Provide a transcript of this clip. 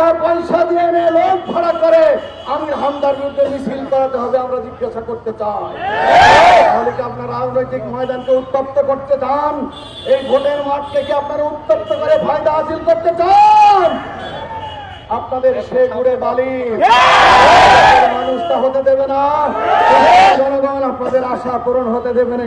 টাকা পয়সা দিয়ে এনে লোক ভাড়া করে আমির হামদার বিরুদ্ধে মিছিল করাতে হবে, আমরা জিজ্ঞাসা করতে চাই। তাহলে কি আপনার রাজনৈতিক ময়দানকে উত্তপ্ত করতে চান? এই ভোটের মাঠকে কি আপনারা উত্তপ্ত করে ফায়দা হাসিল করতে চান? আপনাদের সে ঘুরে বালি মানুষ তা হতে দেবে না, জনগণ আপনাদের আশা পূরণ হতে দেবে না।